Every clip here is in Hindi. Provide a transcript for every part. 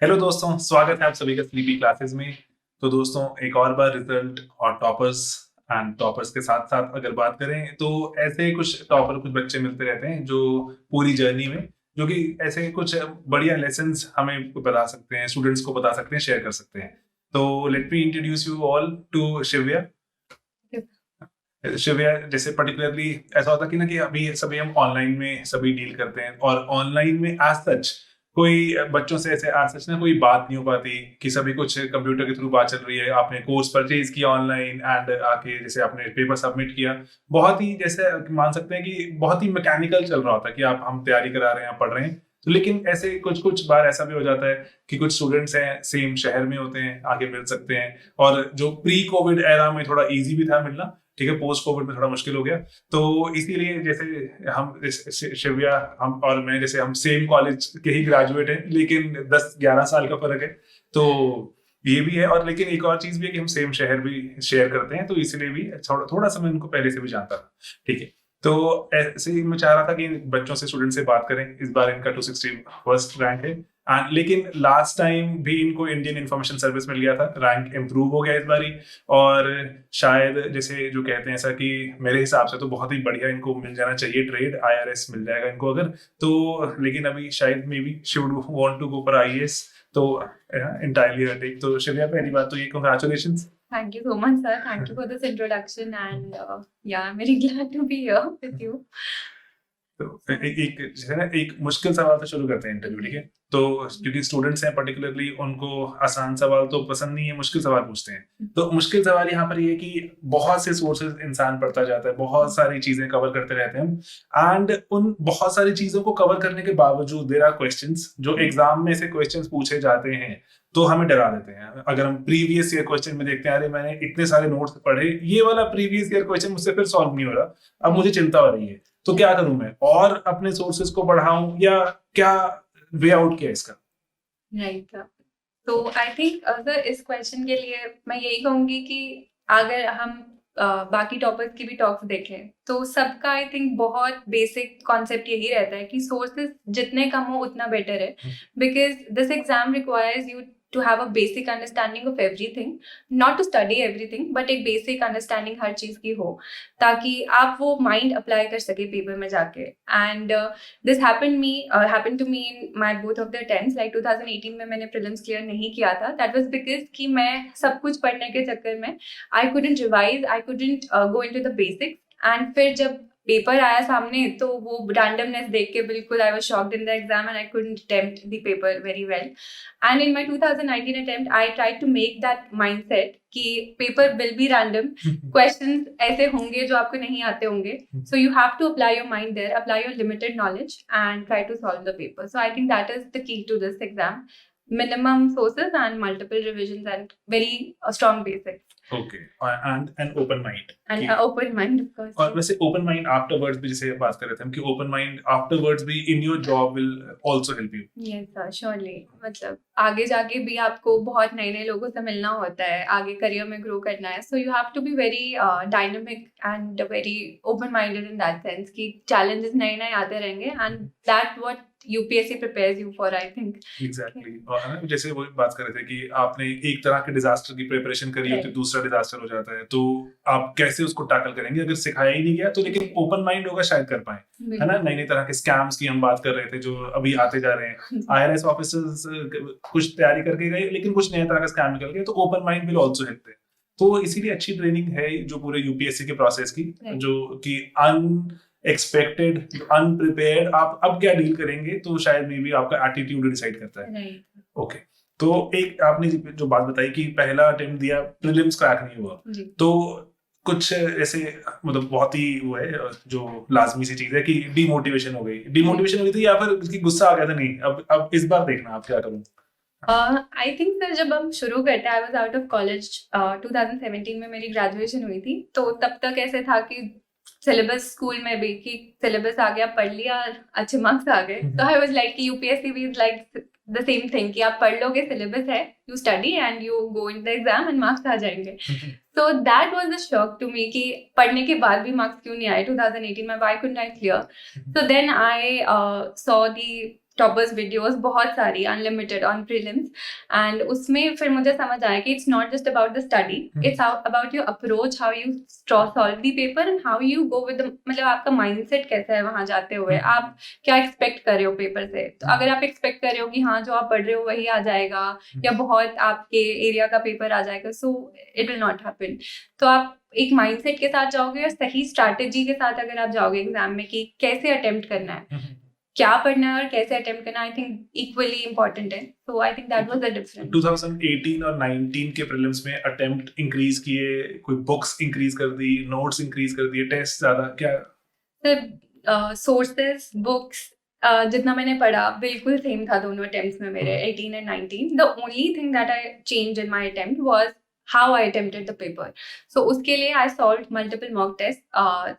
हेलो दोस्तों, स्वागत है आप सभी का स्लीपी क्लासेस में। तो दोस्तों, एक और बार रिजल्ट और टॉपर्स के साथ साथ अगर बात करें तो ऐसे कुछ बच्चे मिलते रहते हैं जो पूरी जर्नी में जो कि ऐसे कुछ बढ़िया लेसन्स हमें बता सकते हैं, स्टूडेंट्स को बता सकते हैं, शेयर कर सकते हैं। तो let me introduce you all to Shivya. Shivya, जैसे पर्टिकुलरली ऐसा होता है कि ना कि अभी सभी हम ऑनलाइन में सभी डील करते हैं और ऑनलाइन में आज सच कोई बच्चों से ऐसे आज सच ना कोई बात नहीं हो पाती कि सभी कुछ कंप्यूटर के थ्रू बात चल रही है। आपने कोर्स परचेज किया ऑनलाइन एंड आके जैसे आपने पेपर सबमिट किया, बहुत ही जैसे मान सकते हैं कि बहुत ही मैकेनिकल चल रहा होता है कि आप हम तैयारी करा रहे हैं, आप पढ़ रहे हैं। तो लेकिन ऐसे कुछ कुछ बार ऐसा भी हो जाता है कि कुछ स्टूडेंट्स हैं सेम शहर में होते हैं, आगे मिल सकते हैं। और जो प्री कोविड एरा में थोड़ा इजी भी था मिलना, ठीक है, पोस्ट कोविड में थोड़ा मुश्किल हो गया। तो इसीलिए जैसे शिव्या हम और मैं जैसे हम सेम कॉलेज के ही ग्रेजुएट हैं, लेकिन 10-11 साल का फर्क है। तो ये भी है, और लेकिन एक और चीज भी है कि हम सेम शहर भी शेयर करते हैं, तो इसलिए भी थोड़ा थोड़ा सा मैं उनको पहले से भी जानता था। ठीक है, तो ऐसे ही मैं चाह रहा था कि बच्चों से, स्टूडेंट से बात करें। इस बार इनका 261st रैंक है लेकिन लास्ट टाइम भी इनको इंडियन इंफॉर्मेशन सर्विस मिल गया था, रैंक इम्प्रूव हो गया इस बारी। और शायद जैसे जो कहते हैं ऐसा कि मेरे हिसाब से तो बहुत ही बढ़िया इनको मिल जाना चाहिए, ट्रेड IRS मिल जाएगा इनको अगर तो। लेकिन अभी शायद maybe she would want to go for IAS, तो entirely her take। तो शिव्या, पहली बात तो ये congratulations। Thank you so much, sir. Thank you for this introduction, and yeah, I'm very glad to be here with you. तो एक जैसे ना एक मुश्किल सवाल से शुरू करते हैं इंटरव्यू, ठीक है। तो क्योंकि स्टूडेंट्स हैं पर्टिकुलरली, उनको आसान सवाल तो पसंद नहीं है, मुश्किल सवाल पूछते हैं। तो मुश्किल सवाल यहाँ पर ये है कि बहुत से सोर्सेज इंसान पढ़ता जाता है, बहुत सारी चीजें कवर करते रहते हैं एंड उन बहुत सारी चीजों को कवर करने के बावजूद देयर आर क्वेश्चंस जो एग्जाम में से क्वेश्चंस पूछे जाते हैं, तो हमें डरा देते हैं। अगर हम प्रीवियस ईयर क्वेश्चन में देखते हैं, अरे मैंने इतने सारे नोट्स पढ़े, ये वाला प्रीवियस ईयर क्वेश्चन मुझसे फिर सॉल्व नहीं हो रहा, अब मुझे चिंता हो रही है, तो क्या करूं मैं, और अपने सोर्सेज को बढ़ाऊं या क्या वे आउट किया इसका? राइट। तो आई थिंक सर इस क्वेश्चन के लिए मैं यही कहूंगी कि अगर हम बाकी टॉपिक्स की भी टॉक्स देखें तो सबका आई थिंक बहुत बेसिक कॉन्सेप्ट यही रहता है कि सोर्सेज जितने कम हो उतना बेटर है, because this exam requires you to have a basic understanding of everything, not to study everything, but एक basic understanding हर चीज की हो ताकि आप वो mind apply कर सके पेपर में जाके। And this happened to me in my both of the attempts, like 2018 में मैंने prelims clear नहीं किया था। That was because कि मैं सब कुछ पढ़ने के चक्कर में I couldn't revise, I couldn't go into the basics, and फिर जब पेपर आया सामने तो वो रैंडमनेस देख के बिल्कुल I was shocked in the exam and I couldn't attempt the paper very well. And in my 2019 attempt I tried to make that mindset कि paper will be random, questions ऐसे होंगे जो आपको नहीं आते होंगे, so you have to apply your mind there, apply your limited knowledge and try to solve the paper. So I think that is the key to this exam, minimum sources and multiple revisions and very strong basics. Okay, and an open mind. And open mind, of course. और वैसे ओपन माइंड आफ्टरवर्ड्स भी, जैसे बात कर रहे थे हम कि ओपन माइंड आफ्टरवर्ड्स भी in your job will also help you. Yes sir, surely. मतलब आगे जाके भी आपको बहुत नए नए लोगों से मिलना होता है, आगे करियर में ग्रो करना है, so you have to be very dynamic and very open minded in that sense कि challenges नए नए आते रहेंगे and that what UPSC prepares you for, I think. Exactly. और जैसे वो बात कर रहे थे कि आपने एक तरह के डिजास्टर की प्रिपरेशन करी होती है, दूसरा डिजास्टर हो जाता है, तो आप कैसे उसको टैकल करेंगे अगर सिखाया ही नहीं गया तो। लेकिन ओपन माइंड होगा शायद कर पाए, है ना। नई नई तरह के स्कैम्स की हम बात कर रहे थे जो अभी आते जा रहे हैं। IRS ऑफिसर्स कुछ तैयारी करके गए लेकिन कुछ नए तरह का स्कैम निकल गया, तो open mind will also help there. तो इसीलिए अच्छी ट्रेनिंग है जो पूरे UPSC के प्रोसेस की, जो कि अनएक्सपेक्टेड, अनप्रिपेयर्ड आप अब क्या डील करेंगे, तो शायद मे बी आपका एटीट्यूड डिसाइड करता है। ओके, तो एक आपने जो बात बताई कि पहला अटेम्प्ट दिया, प्रीलिम्स क्रैक नहीं हुआ, तो कुछ ऐसे मतलब बहुत ही वो है जो लाजमी सी चीज है कि डिमोटिवेशन हो गई थी या फिर उसकी गुस्सा आ गया था, नहीं अब इस बार देखना आप क्या करूं। आई थिंक सर जब हम शुरू करते हैं, I was out of college, 2017 में मेरी ग्रेजुएशन हुई थी, तो तब तक ऐसे था कि सिलेबस स्कूल में भी कि सिलेबस आ गया, पढ़ लिया, अच्छे मार्क्स आ गए, तो आई वाज लाइक कि UPSC भी is like the same thing कि आप पढ़ लोगे, सिलेबस है, you study and you go in the exam and marks आ जाएंगे। So that was a shock to me कि पढ़ने के बाद भी मार्क्स क्यों नहीं आए 2018 में, why couldn't I clear? So then I saw the toppers videos बहुत सारी अनलिमिटेड ऑन प्रीलिम्स, एंड उसमें फिर मुझे समझ आया कि it's not just about the study, it's about your approach, how you solve the paper and how you go with, मतलब आपका माइंडसेट कैसा है वहां जाते हुए, आप क्या एक्सपेक्ट कर रहे हो पेपर से। तो अगर आप एक्सपेक्ट कर रहे हो कि हाँ जो आप पढ़ रहे हो वही आ जाएगा या बहुत आपके एरिया का पेपर आ जाएगा, so it will not happen. तो आप एक माइंडसेट के साथ जाओगे और सही स्ट्रैटेजी के साथ अगर आप जाओगे एग्जाम में कि कैसे अटेम्प्ट करना है, क्या पढ़ना है और कैसे अटेम्प्ट करना, आई थिंक इक्वली इंपॉर्टेंट है। So I think that was the difference. 2018 और 19 के प्रीलिम्स में अटेम्प्ट इंक्रीज किए, कोई बुक्स इंक्रीज कर दी, नोट्स इंक्रीज कर दिए, टेस्ट ज्यादा क्या? सर सोर्सेज, बुक्स, जितना मैंने पढ़ा बिल्कुल सेम था दोनों अटेम्प्ट्स में मेरे, 18 and 19। The only thing that I change in my attempt was how I attempted the paper. So उसके लिए I solved multiple mock tests,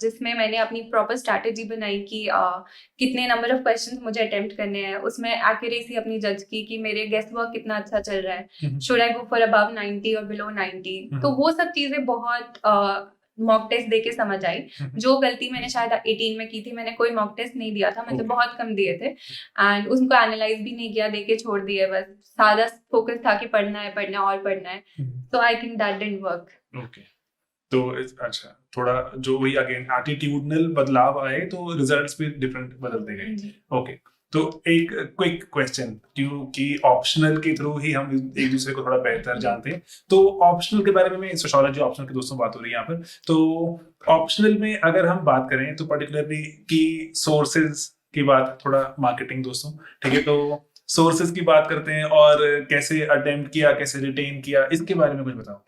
जिसमें मैंने अपनी proper strategy बनाई कि कितने number of questions मुझे attempt करने हैं, उसमें accuracy अपनी जज की कि मेरे guess work कितना अच्छा चल रहा है, should I go for above 90 or below 90। तो वो सब चीज़ें बहुत मॉक टेस्ट देके समझ आई। जो गलती मैंने शायद 18 में की थी, मैंने कोई मॉक टेस्ट नहीं दिया था, मतलब बहुत कम दिए थे, एंड उनको एनालाइज भी नहीं किया, देके छोड़ दिए, बस सारा फोकस था कि पढ़ना है पढ़ना है और पढ़ना है। तो आई think that didn't work. Okay, तो अच्छा, थोड़ा जो वही अगेन एटीट्यूडनल बदलाव आए तो रिजल्ट्स भी डिफरेंट बदलते गए। ओके, तो एक क्विक क्वेश्चन, क्योंकि ऑप्शनल के थ्रू ही हम एक दूसरे को थोड़ा बेहतर जानते हैं, तो ऑप्शनल के बारे में, सोशियोलॉजी ऑप्शनल के दोस्तों बात हो रही है यहाँ पर, तो ऑप्शनल में अगर हम बात करें तो पर्टिकुलरली की सोर्सेज की बात, थोड़ा मार्केटिंग दोस्तों, ठीक है, तो सोर्सेज की बात करते हैं और कैसे अटेम्प्ट किया, कैसे रिटेन किया, इसके बारे में कुछ बताओ।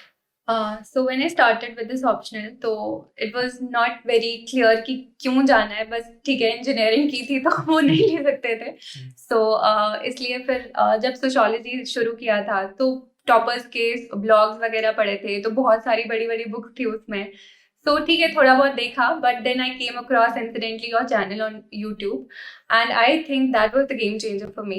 So when I started with this optional, तो it was not very clear कि क्यों जाना है, बस ठीक है इंजीनियरिंग की थी तो वो नहीं ले सकते थे। So इसलिए फिर जब सोशियोलॉजी शुरू किया था तो टॉपर्स के ब्लॉग्स वगैरह पढ़े थे, तो बहुत सारी बड़ी बड़ी बुक्स थी उसमें। तो ठीक है थोड़ा बहुत देखा, but then I came across incidentally your channel on YouTube and I think that was the game changer for me.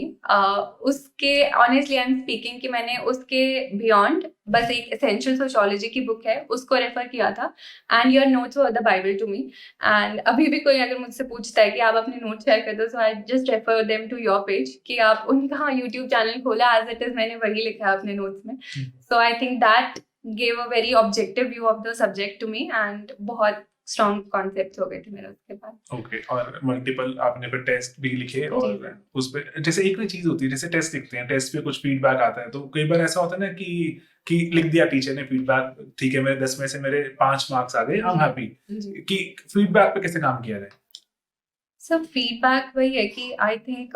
उसके ऑनेस्टली आई एम स्पीकिंग कि मैंने उसके बियॉन्ड बस एक एसेंशियल सोशियोलॉजी की बुक है उसको रेफर किया था, and your notes were the Bible to me. And अभी भी कोई अगर मुझसे पूछता है कि आप अपने नोट्स शेयर कर दो, so I just refer them to your page कि आप उनका यूट्यूब चैनल खोला, एज इट इज मैंने वही लिखा है अपने नोट्स में। So I think that gave a very objective view of the subject to me, and बहुत strong concepts हो गए थे मेरे उसके बाद। ओके, और मल्टीपल आपने फिर टेस्ट भी लिखे, और उस पे जैसे एक चीज होती है, जैसे टेस्ट लिखते हैं, टेस्ट पे कुछ फीडबैक आता है, तो कई बार ऐसा होता है ना कि लिख दिया टीचर ने फीडबैक, ठीक है मेरे 10 में से मेरे 5 मार्क्स आ गए, आई एम हैप्पी, कि फीडबैक पे कैसे काम किया जाए? सर फीडबैक वही है कि आई थिंक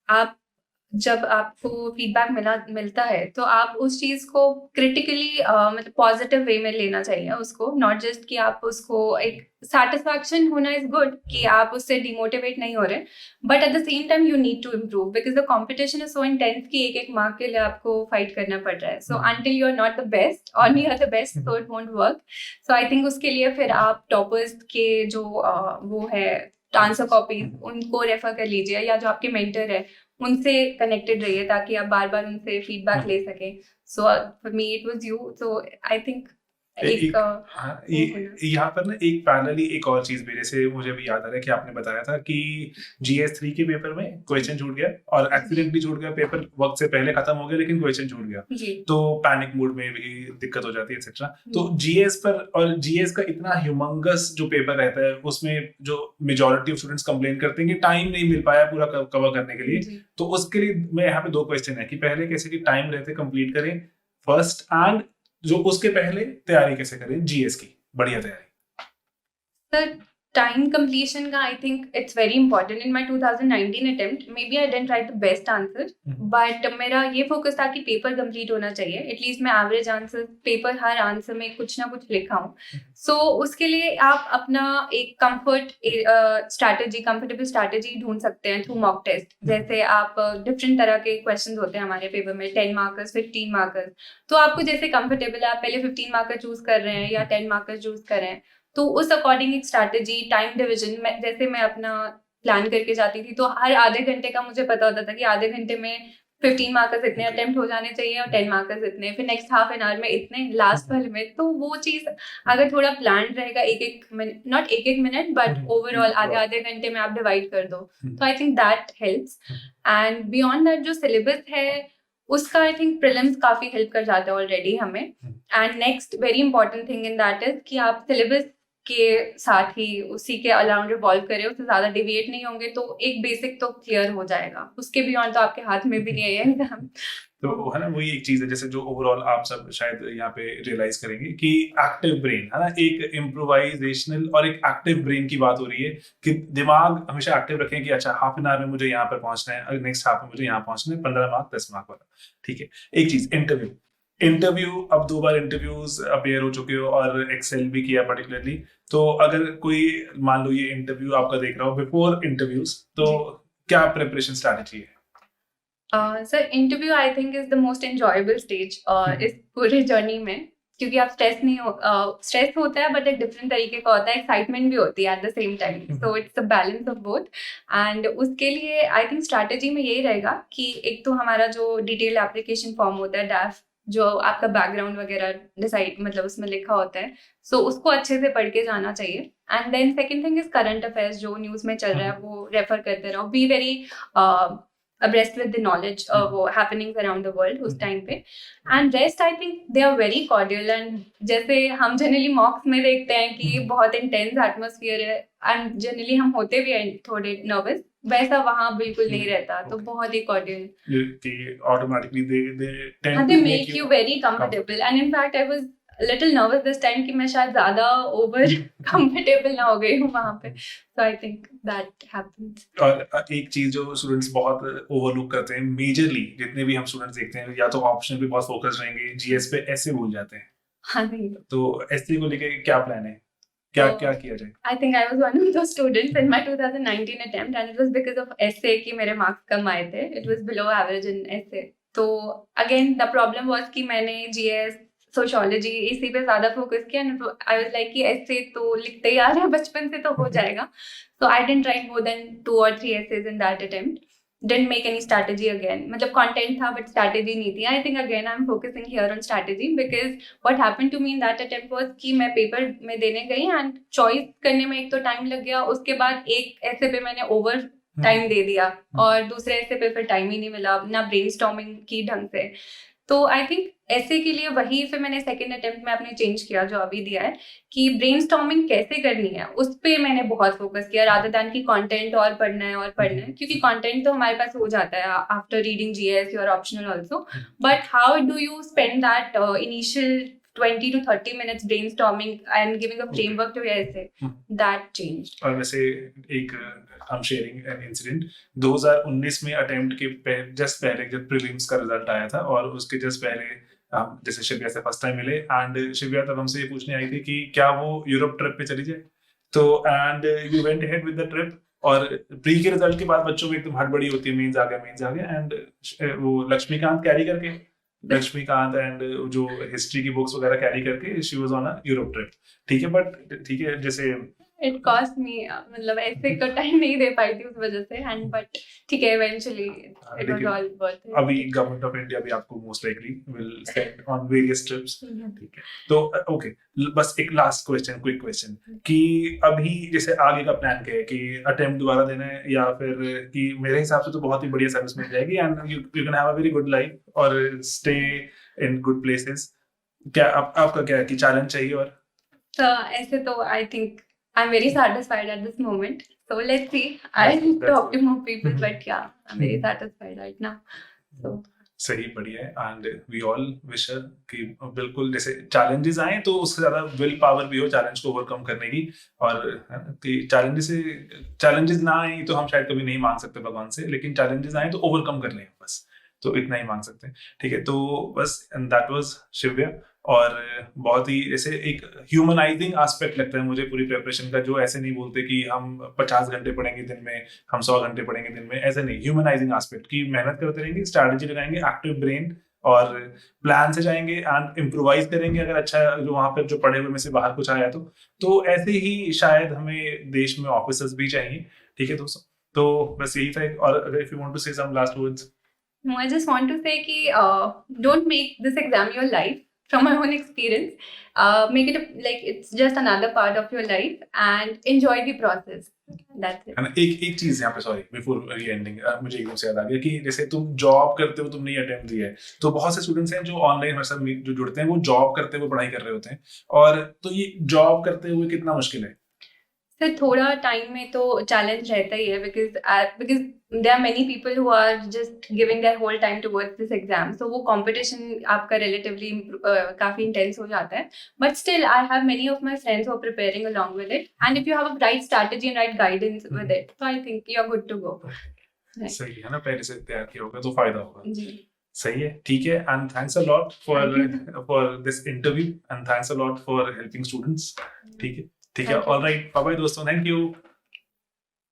आप जब आपको फीडबैक मिलता है तो आप उस चीज़ को क्रिटिकली मतलब पॉजिटिव वे में लेना चाहिए उसको, नॉट जस्ट कि आप उसको एक सेटिस्फैक्शन होना इज गुड कि आप उससे डिमोटिवेट नहीं हो रहे, but at the same time you need to improve because the competition is so intense कि एक एक मार्क के लिए आपको फाइट करना पड़ रहा है। So until you are not the best और near the best, so it won't work. So I think उसके लिए फिर आप टॉपर्स के जो वो है आंसर कॉपीज उनको रेफर कर लीजिए, या जो आपके मेंटर है उनसे कनेक्टेड रहिए ताकि आप बार बार उनसे फीडबैक ले सकें। So for me it was you, so I think यहाँ पर ना एक पैरेलली एक और चीज भी, जैसे मुझे भी याद आ रहा है कि आपने बताया था कि GS3 के पेपर में क्वेश्चन छूट गया और एक्सीडेंटली छूट गया, पेपर वक्त से पहले खत्म हो गया लेकिन क्वेश्चन छूट गया, तो पैनिक मूड में भी दिक्कत हो जाती है एक्सेट्रा। तो GS पर, और GS का इतना ह्यूमंगस जो पेपर रहता है उसमें जो मेजॉरिटी ऑफ स्टूडेंट्स कंप्लेन करते हैं कि टाइम नहीं मिल पाया पूरा कवर करने के लिए, तो उसके लिए मैं यहाँ पे 2 क्वेश्चन है कि पहले कैसे कि टाइम रहते कंप्लीट करें फर्स्ट, एंड जो उसके पहले तैयारी कैसे करें GS की बढ़िया तैयारी। सर टाइम कंप्लीशन का I think it's very important. In my 2019 attempt maybe I didn't write the best answer, but मेरा ये फोकस था कि पेपर कंप्लीट होना चाहिए, एटलीस्ट मैं एवरेज आंसर पेपर हर आंसर में कुछ ना कुछ लिखा हूँ। सो उसके लिए आप अपना एक कंफर्टेबल स्ट्रैटेजी ढूंढ सकते हैं थ्रू मॉक टेस्ट। जैसे आप डिफरेंट तरह के क्वेश्चन होते हैं हमारे पेपर में, 10 मार्कर्स, 15 मार्कर्स, तो आपको जैसे कंफर्टेबल है आप पहले 15 मार्कर चूज कर रहे हैं या 10 मार्कर चूज कर रहे हैं, तो उस अकॉर्डिंग एक स्ट्रैटेजी, टाइम डिवीजन जैसे मैं अपना प्लान करके जाती थी, तो हर आधे घंटे का मुझे पता होता था कि आधे घंटे में 15 मार्कर्स इतने अटेम्प्ट हो जाने चाहिए और 10 मार्कर्स इतने, फिर नेक्स्ट हाफ एन आवर में इतने, लास्ट वाले में। तो वो चीज़ अगर थोड़ा प्लान रहेगा, एक एक मिनट, नॉट एक एक मिनट बट ओवरऑल आधे आधे घंटे में आप डिवाइड कर दो, तो आई think that helps. And beyond that जो सिलेबस है उसका आई थिंक प्रीलिम्स काफ़ी हेल्प कर जाता है ऑलरेडी हमें। And next very important thing in that is कि आप सिलेबस के साथ ही उसी के अराउंड रिवॉल्व करें, उससे ज़्यादा डिविएट नहीं होंगे, तो एक बेसिक तो क्लियर हो जाएगा, उसके बियॉन्ड तो आपके हाथ में भी नहीं है एग्जाम। तो है ना, वही एक चीज है जैसे जो ओवरऑल आप सब शायद यहाँ पे रियलाइज करेंगे कि एक्टिव ब्रेन है ना, एक इम्प्रोवाइजेशनल और एक एक्टिव ब्रेन की बात हो रही है कि दिमाग हमेशा एक्टिव रखें कि अच्छा हाफ एन आवर में मुझे यहाँ पर पहुंचना है, नेक्स्ट हाफ में मुझे यहाँ पहुंचना है, 15 मार्क 10 मार्क वाला, ठीक है। एक चीज इंटरव्यू अब 2 बार इंटरव्यूज अपेयर हो चुके हो और एक्सेल भी किया पर्टिकुलरली, तो अगर कोई मान लो ये इंटरव्यू आपका देख रहा हो बिफोर इंटरव्यूज, तो क्या प्रिपरेशन स्ट्रैटेजी है? Sir interview I think is the most enjoyable stage इस पूरे जर्नी में, क्योंकि आप स्ट्रेस होता है बट एक डिफरेंट तरीके का होता है, एक्साइटमेंट भी होती है eight the same time, so it's a balance of both. And उसके लिए आई थिंक स्ट्रैटेजी में यही रहेगा कि एक तो हमारा जो डिटेल एप्लीकेशन फॉर्म होता है डैफ, जो आपका बैकग्राउंड वगैरह डिसाइड मतलब उसमें लिखा होता है, सो उसको अच्छे से पढ़ के जाना चाहिए। And then second thing is current affairs, जो न्यूज़ में चल रहा है वो रेफर करते रहो, be very abreast with the knowledge वो happenings around the world उस टाइम पे। and rest I think they are very cordial, and जैसे हम जनरली मॉक्स में देखते हैं कि बहुत इंटेंस एटमोसफियर है एंड जनरली हम होते भी हैं थोड़े नर्वस, वैसा वहाँ बिल्कुल नहीं रहता, तो बहुत ही कॉर्डियल कि automatically they tend they to make you very comfortable, and in fact I was little nervous this time कि मैं शायद ज्यादा ओवर कंफर्टेबल ना हो गई हूँ वहाँ पे, so I think that happens। और एक चीज जो स्टूडेंट्स बहुत ओवरलुक करते हैं मेजरली, जितने भी हम स्टूडेंट्स देखते हैं, या तो ऑप्शन पे बहुत फोकस रहेंगे, जीएस पे ऐसे भूल जाते हैं। हाँ नहीं, तो ऐसे को लेके क्या प्लान है, क्या क्या किया जाए? I think I was one of those students in my 2019 attempt, and it was because of essay कि मेरे मार्क्स कम आए थे, it was below average in essay। तो again the problem was कि मैंने GS सोशियोलॉजी इसी पे ज्यादा फोकस किया, आई वाज लाइक कि ऐसे तो लिखते ही आ रहे हैं बचपन से, तो हो जाएगा। So I didn't write more than 2 or 3 essays in that attempt, didn't make any strategy again, मतलब कंटेंट था बट स्ट्रैटेजी नहीं थी। I think again I am focusing here on strategy, because what happened to me in that attempt was कि मैं पेपर में देने गई एंड चॉइस करने में एक तो टाइम लग गया, उसके बाद एक ऐसे पे मैंने ओवर टाइम दे दिया और दूसरे ऐसे पे फिर टाइम ही नहीं मिला, ना ब्रेनस्टॉर्मिंग की ढंग से। तो आई थिंक ऐसे के लिए वही फिर मैंने सेकेंड अटेम्प्ट में अपने चेंज किया जो अभी दिया है, कि ब्रेनस्टॉर्मिंग कैसे करनी है उस पर मैंने बहुत फोकस किया, रादर दैन की कंटेंट और पढ़ना है, क्योंकि कंटेंट तो हमारे पास हो जाता है आफ्टर रीडिंग जीएस और optional also, but how do you spend that initial 20 to 30 minutes brainstorming and giving a framework to your essay, that changed। और वैसे एक I'm sharing an incident, 2019 में अटेम्प्ट के जस्ट पहले जब प्रीलिम्स का रिजल्ट आया था और उसके जस्ट पहले जैसे शिव्या से फर्स्ट टाइम मिले, एंड शिव्या तब हमसे ये पूछने आई थी कि क्या वो यूरोप ट्रिप पे चली जाए, तो and you went ahead with the trip, और प्री के रिजल्ट के बाद बच्चों में एकदम हड़बड़ी होती है, मेंस आ गया, एंड वो लक्ष्मीकांत एंड जो हिस्ट्री की बुक्स वगैरह कैरी करके she was on a Europe trip, ठीक है, बट ठीक है जैसे इट कॉस्ट मी, मतलब ऐसे का टाइम नहीं दे पाई थी उस वजह से, एंड बट ठीक है eventually it was all worth it. अभी गवर्नमेंट ऑफ इंडिया भी आपको most likely will send on various trips, ठीक है। तो ओके, बस एक लास्ट क्वेश्चन, क्विक क्वेश्चन, कि अभी जैसे आगे का प्लान क्या है, कि अटेम्प्ट दोबारा देना है या फिर कि मेरे हिसाब से तो बहुत ही बढ़िया सर्विस मिल जाएगी and you can have a very good life और स्टे इन गुड प्लेसेस, क्या आपका क्या है कि चैलेंज चाहिए? और ऐसे तो I think I'm very satisfied at this moment. So let's see. I'll talk to more people, but yeah, I'm very satisfied right now. So सही, बढ़िया है, and we all wish her कि बिल्कुल जैसे चैलेंजेस आए तो उससे ज्यादा विल पावर भी हो चैलेंज को ओवरकम करने की, और कि चैलेंजेस ना आए तो हम शायद कभी नहीं मांग सकते भगवान से, लेकिन चैलेंजेस आए तो ओवरकम कर लें बस, तो इतना ही मांग सकते हैं, ठीक है। तो बस, एंड दैट वाज शिव्या, और बहुत ही जैसे एक ह्यूमनाइजिंग एस्पेक्ट लगता है मुझे पूरी प्रिपरेशन का, जो ऐसे नहीं बोलते कि हम 50 घंटे पढ़ेंगे दिन में, हम 100 घंटे पढ़ेंगे दिन में, ऐसे नहीं, ह्यूमनाइजिंग एस्पेक्ट की मेहनत करते रहेंगे, स्ट्रैटेजी लगाएंगे, एक्टिव ब्रेन और प्लान से जाएंगे एंड इम्प्रोवाइज करेंगे, अगर अच्छा जो वहां पर जो पढ़े हुए में से बाहर कुछ आया तो ऐसे ही शायद हमें देश में ऑफिसर्स भी चाहिए, ठीक है दोस्तों। तो बस यही था, और अगर if you want to say some last words. No, I just want to say कि don't make this exam your life. From my own experience, make it like it's just another part of your life and enjoy the process. That's it. है ना। एक चीज यहाँ पे, सॉरी बिफोर एंडिंग, मुझे एकदम से याद आ गया कि जैसे तुम जॉब करते हो, तुमने ये अटेम्प्ट दिया है, तो बहुत से स्टूडेंट्स हैं जो ऑनलाइन हमारे साथ जो जुड़ते हैं वो जॉब करते हुए पढ़ाई कर रहे होते हैं, और तो ये जॉब करते हुए कितना मुश्किल है? सर थोड़ा टाइम में तो चैलेंज रहता ही है, because there are many people who are just giving their whole time towards this exam, so वो कंपटीशन आपका रिलेटिवली काफी इंटेंस हो जाता है. But still I have many of my friends who are preparing along with it, and if you have a right strategy and right guidance with it, so I think you are good to go. सही है ना, पहले से तैयार किया होगा तो फायदा होगा जी. सही है, ठीक है। And thanks a lot for this interview, and thanks a lot for helping students. ठीक है, ठीक है, ऑलराइट, बाय बाय दोस्तों, थैंक यू।